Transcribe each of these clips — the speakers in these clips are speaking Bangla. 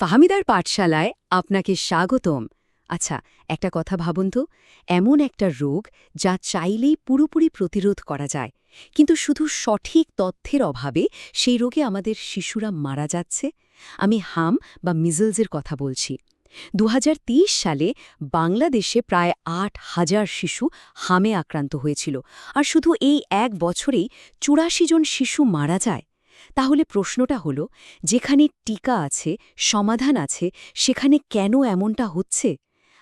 ফাহমিদার পাঠশালায় আপনাকে স্বাগতম। আচ্ছা, একটা কথা ভাবুন তো, এমন একটা রোগ যা চাইলেই পুরোপুরি প্রতিরোধ করা যায়, কিন্তু শুধু সঠিক তথ্যের অভাবে সেই রোগে আমাদের শিশুরা মারা যাচ্ছে। আমি হাম বা মিজলসের কথা বলছি। ২০২৩ সালে বাংলাদেশে প্রায় ৮,০০০ শিশু হামে আক্রান্ত হয়েছিল, আর শুধু এই এক বছরেই ৮৪ জন শিশু মারা যায়। তাহলে প্রশ্নটা হলো, যেখানে টিকা আছে, সমাধান আছে, সেখানে কেন এমনটা হচ্ছে?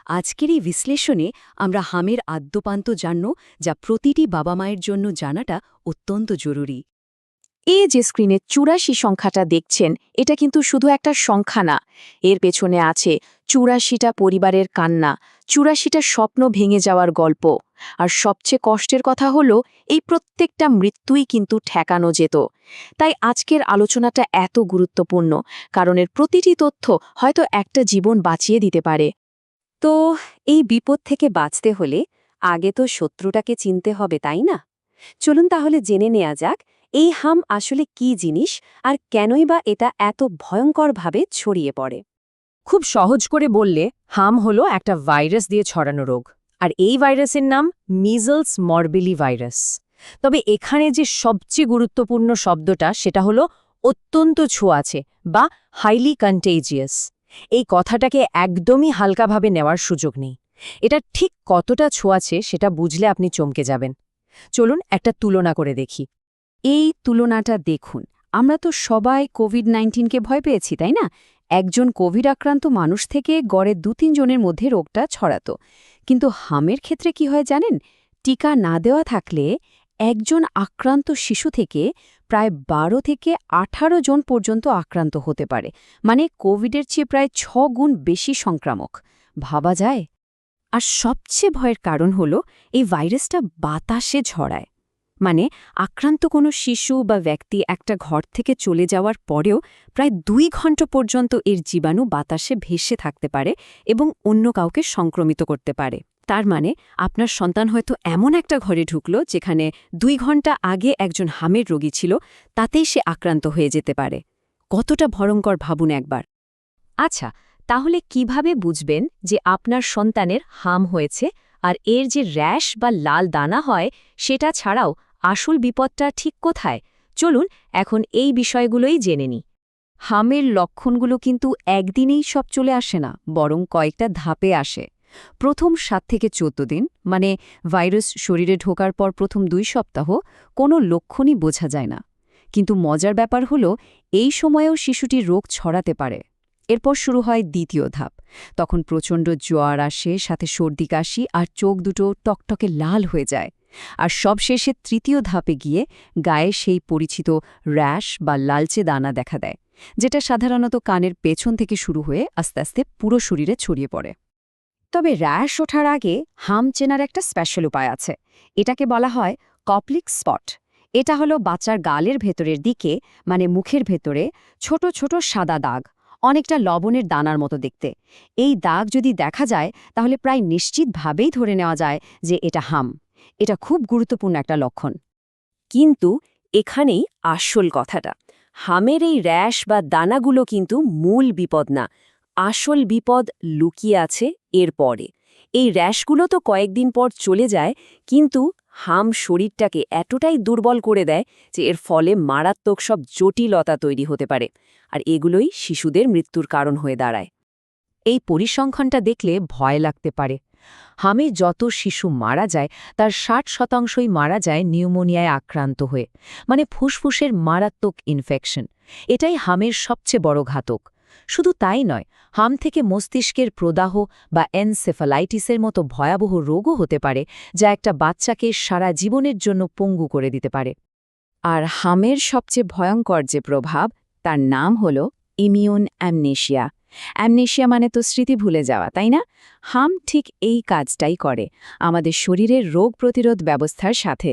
আজকের এই বিশ্লেষণে আমরা হামের আদ্যোপান্ত জানব, যা প্রতিটি বাবা মায়ের জন্য জানাটা অত্যন্ত জরুরি। এই যে স্ক্রিনে ৮৪ সংখ্যাটা দেখছেন, এটা কিন্তু শুধু একটা সংখ্যা না। এর পেছনে আছে ৮৪টা পরিবারের কান্না, ৮৪টা স্বপ্ন ভেঙে যাওয়ার গল্প। আর সবচেয়ে কষ্টের কথা হলো, এই প্রত্যেকটা মৃত্যুই কিন্তু ঠেকানো যেত। তাই আজকের আলোচনাটা এত গুরুত্বপূর্ণ, কারণ এর প্রতিটি তথ্য হয়তো একটা জীবন বাঁচিয়ে দিতে পারে। তো এই বিপদ থেকে বাঁচতে হলে আগে তো শত্রুটাকে চিনতে হবে, তাই না? চলুন তাহলে জেনে নেওয়া যাক, এই হাম আসলে কী জিনিস, আর কেনই বা এটা এত ভয়ঙ্করভাবে ছড়িয়ে পড়ে। খুব সহজ করে বললে, হাম হলো একটা ভাইরাস দিয়ে ছড়ানো রোগ, আর এই ভাইরাসের নাম মিজলস মরবিলি ভাইরাস। তবে এখানে যে সবচেয়ে গুরুত্বপূর্ণ শব্দটা, সেটা হলো অত্যন্ত ছোঁয়াচে বা হাইলি কন্টেজিয়াস। এই কথাটাকে একদমই হালকাভাবে নেওয়ার সুযোগ নেই। এটা ঠিক কতটা ছোঁয়াচে সেটা বুঝলে আপনি চমকে যাবেন। চলুন একটা তুলনা করে দেখি। এই তুলনাটা দেখুন, আমরা তো সবাই কোভিড-19কে ভয় পেয়েছি, তাই না? একজন কোভিড আক্রান্ত মানুষ থেকে গড়ে ২-৩ জনের মধ্যে রোগটা ছড়াতো। কিন্তু হামের ক্ষেত্রে কি হয় জানেন? টিকা না দেওয়া থাকলে একজন আক্রান্ত শিশু থেকে প্রায় ১২ থেকে ১৮ জন পর্যন্ত আক্রান্ত হতে পারে। মানে কোভিডের চেয়ে প্রায় ৬ গুণ বেশি সংক্রামক। ভাবা যায়? আর সবচেয়ে ভয়ের কারণ হল, এই ভাইরাসটা বাতাসে ছড়ায়। মানে আক্রান্ত কোনো শিশু বা ব্যক্তি একটা ঘর থেকে চলে যাওয়ার পরেও প্রায় ২ ঘন্টা পর্যন্ত এর জীবাণু বাতাসে ভেসে থাকতে পারে এবং অন্য কাউকে সংক্রমিত করতে পারে। তার মানে আপনার সন্তান হয়তো এমন একটা ঘরে ঢুকল যেখানে ২ ঘন্টা আগে একজন হামের রোগী ছিল, তাতেই সে আক্রান্ত হয়ে যেতে পারে। কতটা ভয়ঙ্কর ভাবুন একবার। আচ্ছা, তাহলে কিভাবে বুঝবেন যে আপনার সন্তানের হাম হয়েছে? আর এর যে র্যাশ বা লাল দানা হয়, সেটা ছাড়াও আসল বিপদটা ঠিক কোথায়? চলুন এখন এই বিষয়গুলোই জেনে নিই। হামের লক্ষণগুলো কিন্তু একদিনেই সব চলে আসে না, বরং কয়েকটা ধাপে আসে। প্রথম ৭ থেকে ১৪ দিন, মানে ভাইরাস শরীরে ঢোকার পর প্রথম ২ সপ্তাহ কোনো লক্ষণই বোঝা যায় না। কিন্তু মজার ব্যাপার হলো, এই সময়েও শিশুটির রোগ ছড়াতে পারে। এরপর শুরু হয় দ্বিতীয় ধাপ। তখন প্রচণ্ড জ্বর আসে, সাথে সর্দি কাশি, আর চোখ দুটো টকটকে লাল হয়ে যায়। আর সবশেষে তৃতীয় ধাপে গিয়ে গায়ে সেই পরিচিত র্যাশ বা লালচে দানা দেখা দেয়, যেটা সাধারণত কানের পেছন থেকে শুরু হয়ে আস্তে আস্তে পুরো শরীরে ছড়িয়ে পড়ে। তবে র্যাশ ওঠার আগে হাম চেনার একটা স্পেশাল উপায় আছে। এটাকে বলা হয় কপ্লিক স্পট। এটা হলো বাচ্চার গালের ভেতরের দিকে, মানে মুখের ভেতরে ছোট ছোট সাদা দাগ, অনেকটা লবণের দানার মতো দেখতে। এই দাগ যদি দেখা যায়, তাহলে প্রায় নিশ্চিতভাবেই ধরে নেওয়া যায় যে এটা হাম। এটা খুব গুরুত্বপূর্ণ একটা লক্ষণ। কিন্তু এখানেই আসল কথাটা। হামের এই র্যাশ বা দানাগুলো কিন্তু মূল বিপদ না। আসল বিপদ লুকিয়ে আছে এর পরে। এই র্যাশগুলো তো কয়েকদিন পর চলে যায়, কিন্তু হাম শরীরটাকে এতটাই দুর্বল করে দেয় যে এর ফলে মারাত্মক সব জটিলতা তৈরি হতে পারে। আর এগুলোই শিশুদের মৃত্যুর কারণ হয়ে দাঁড়ায়। এই পরিসংখ্যানটা দেখলে ভয় লাগতে পারে। হামে যত শিশু মারা যায়, তার ৬০% মারা যায় নিউমোনিয়ায় আক্রান্ত হয়ে, মানে ফুসফুসের মারাত্মক ইনফেকশন। এটাই হামের সবচেয়ে বড় ঘাতক। শুধু তাই নয়, হাম থেকে মস্তিষ্কের প্রদাহ বা এনসেফালাইটিসের মতো ভয়াবহ রোগও হতে পারে, যা একটা বাচ্চাকে সারা জীবনের জন্য পঙ্গু করে দিতে পারে। আর হামের সবচেয়ে ভয়ঙ্কর যে প্রভাব, তার নাম হল ইমিউন অ্যামনেশিয়া। অ্যামনেশিয়া মানে তো স্মৃতি ভুলে যাওয়া, তাই না? হাম ঠিক এই কাজটাই করে, আমাদের শরীরের রোগ প্রতিরোধ ব্যবস্থার সাথে।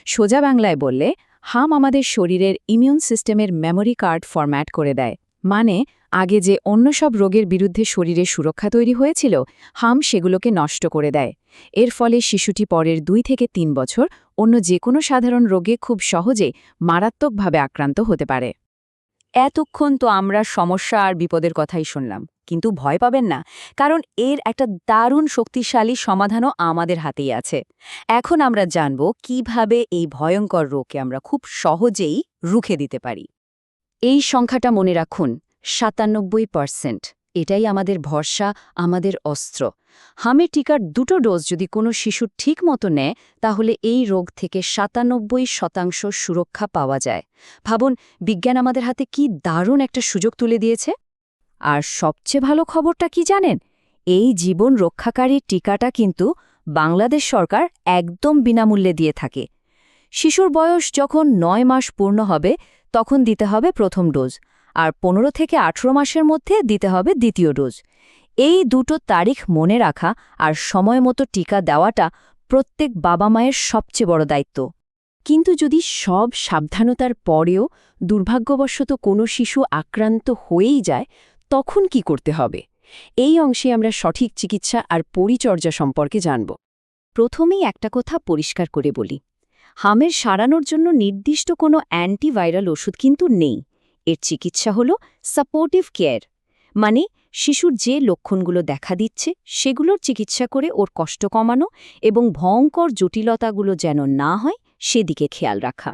সোজা বাংলায় বললে, হাম আমাদের শরীরের ইমিউন সিস্টেমের মেমোরি কার্ড ফরম্যাট করে দেয়। মানে আগে যে অন্য সব রোগের বিরুদ্ধে শরীরে সুরক্ষা তৈরি হয়েছিল, হাম সেগুলোকে নষ্ট করে দেয়। এর ফলে শিশুটি পরের ২ থেকে ৩ বছর অন্য যে কোনো সাধারণ রোগে খুব সহজে মারাত্মকভাবে আক্রান্ত হতে পারে। এতক্ষণ তো আমরা সমস্যা আর বিপদের কথাই শুনলাম, কিন্তু ভয় পাবেন না, কারণ এর একটা দারুণ শক্তিশালী সমাধানও আমাদের হাতেই আছে। এখন আমরা জানব কিভাবে এই ভয়ঙ্কর রোগকে আমরা খুব সহজেই রুখে দিতে পারি। এই সংখ্যাটা মনে রাখুন, ৯৭%। এটাই আমাদের ভরসা, আমাদের অস্ত্র। হামের টিকার 2টো ডোজ যদি কোনো শিশু ঠিক মতো নেয়, তাহলে এই রোগ থেকে ৯৭% সুরক্ষা পাওয়া যায়। ভাবুন, বিজ্ঞান আমাদের হাতে কি দারুণ একটা সুযোগ তুলে দিয়েছে। আর সবচেয়ে ভালো খবরটা কি জানেন? এই জীবন রক্ষাকারী টিকাটা কিন্তু বাংলাদেশ সরকার একদম বিনামূল্যে দিয়ে থাকে। শিশুর বয়স যখন 9 মাস পূর্ণ হবে, তখন দিতে হবে প্রথম ডোজ, আর 15 থেকে 18 মাসের মধ্যে দিতে হবে দ্বিতীয় ডোজ। এই দুটো তারিখ মনে রাখা আর সময় মতো টিকা দেওয়াটা প্রত্যেক বাবা মায়ের সবচেয়ে বড় দায়িত্ব। কিন্তু যদি সব সাবধানতার পরেও দুর্ভাগ্যবশত কোনো শিশু আক্রান্ত হয়েই যায়, তখন কি করতে হবে? এই অংশে আমরা সঠিক চিকিৎসা আর পরিচর্যা সম্পর্কে জানব। প্রথমেই একটা কথা পরিষ্কার করে বলি, হামের সারানোর জন্য নির্দিষ্ট কোনো অ্যান্টিভাইরাল ওষুধ কিন্তু নেই। এর চিকিৎসা হল সাপোর্টিভ কেয়ার, মানে শিশুর যে লক্ষণগুলো দেখা দিচ্ছে সেগুলোর চিকিৎসা করে ওর কষ্ট কমানো এবং ভয়ঙ্কর জটিলতাগুলো যেন না হয় সেদিকে খেয়াল রাখা।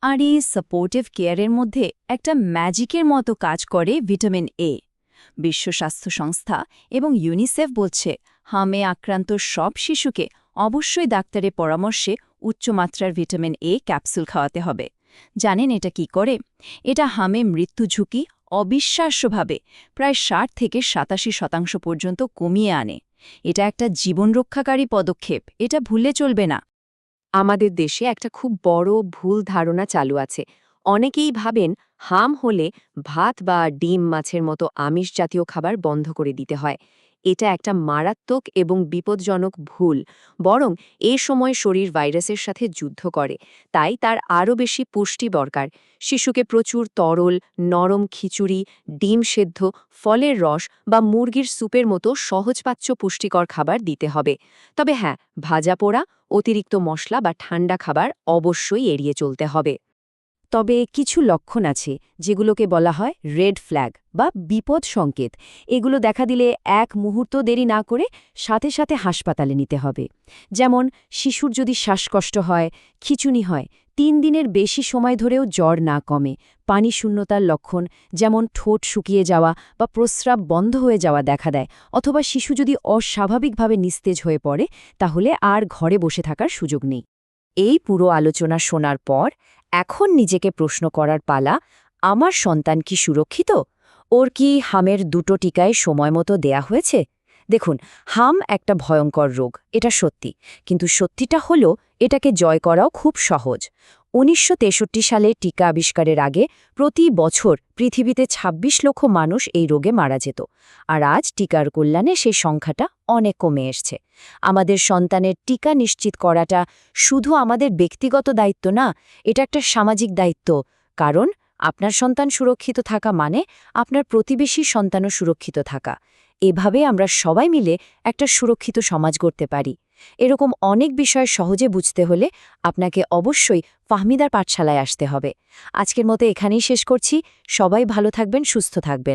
আর এই সাপোর্টিভ কেয়ারের মধ্যে একটা ম্যাজিকের মতো কাজ করে ভিটামিন এ। বিশ্ব স্বাস্থ্য সংস্থা এবং ইউনিসেফ বলছে, হামে আক্রান্ত সব শিশুকে অবশ্যই ডাক্তারের পরামর্শে উচ্চমাত্রার ভিটামিন এ ক্যাপসুল খাওয়াতে হবে। জানেন এটা কি করে? এটা হামে মৃত্যু ঝুঁকি অবিশ্বাস্যভাবে প্রায় ৬০ থেকে ৮৭% পর্যন্ত কমিয়ে আনে। এটা একটা জীবন রক্ষাকারী পদক্ষেপ, এটা ভুলে চলবে না। আমাদের দেশে একটা খুব বড় ভুল ধারণা চালু আছে। অনেকেই ভাবেন হাম হলে ভাত বা ডিম মাছের মতো আমিষ জাতীয় খাবার বন্ধ করে দিতে হয়। এটা একটা মারাত্মক এবং বিপজ্জনক ভুল। বরং এ সময় শরীর ভাইরাসের সাথে যুদ্ধ করে, তাই তার আরও বেশি পুষ্টি দরকার। শিশুকে প্রচুর তরল, নরম খিচুড়ি, ডিম সেদ্ধ, ফলের রস বা মুরগির স্যুপের মতো সহজপাচ্য পুষ্টিকর খাবার দিতে হবে। তবে হ্যাঁ, ভাজা পোড়া, অতিরিক্ত মশলা বা ঠান্ডা খাবার অবশ্যই এড়িয়ে চলতে হবে। তবে কিছু লক্ষণ আছে যেগুলোকে বলা হয় রেড ফ্ল্যাগ বা বিপদ সংকেত। এগুলো দেখা দিলে এক মুহূর্ত দেরি না করে সাথে সাথে হাসপাতালে নিতে হবে। যেমন শিশুর যদি শ্বাসকষ্ট হয়, খিঁচুনি হয়, 3 দিনের বেশি সময় ধরেও জ্বর না কমে, পানি শূন্যতার লক্ষণ যেমন ঠোঁট শুকিয়ে যাওয়া বা প্রস্রাব বন্ধ হয়ে যাওয়া দেখা দেয়, অথবা শিশু যদি অস্বাভাবিকভাবে নিস্তেজ হয়ে পড়ে, তাহলে আর ঘরে বসে থাকার সুযোগ নেই। এই পুরো আলোচনা শোনার পর এখন নিজেকে প্রশ্ন করার পালা, আমার সন্তান কি সুরক্ষিত? ওর কি হামের 2টো টিকায় সময়মতো দেয়া হয়েছে? দেখুন, হাম একটা ভয়ঙ্কর রোগ, এটা সত্যি, কিন্তু সত্যিটা হলো এটাকে জয় করাও খুব সহজ। ১৯৬৩ সালে টিকা আবিষ্কারের আগে প্রতি বছর পৃথিবীতে ২৬ লক্ষ মানুষ এই রোগে মারা যেত, আর আজ টিকার কল্যাণে সেই সংখ্যাটা অনেক কমে এসছে। আমাদের সন্তানের টিকা নিশ্চিত করাটা শুধু আমাদের ব্যক্তিগত দায়িত্ব না, এটা একটা সামাজিক দায়িত্ব। কারণ আপনার সন্তান সুরক্ষিত থাকা মানে আপনার প্রতিবেশী সন্তানও সুরক্ষিত থাকা। এভাবে আমরা সবাই মিলে একটা সুরক্ষিত সমাজ গড়তে পারি। এরকম অনেক বিষয় সহজে বুঝতে হলে আপনাকে অবশ্যই ফাহমিদার পাঠশালায় আসতে হবে। আজকের মতো এখানেই শেষ করছি। সবাই ভালো থাকবেন, সুস্থ থাকবেন।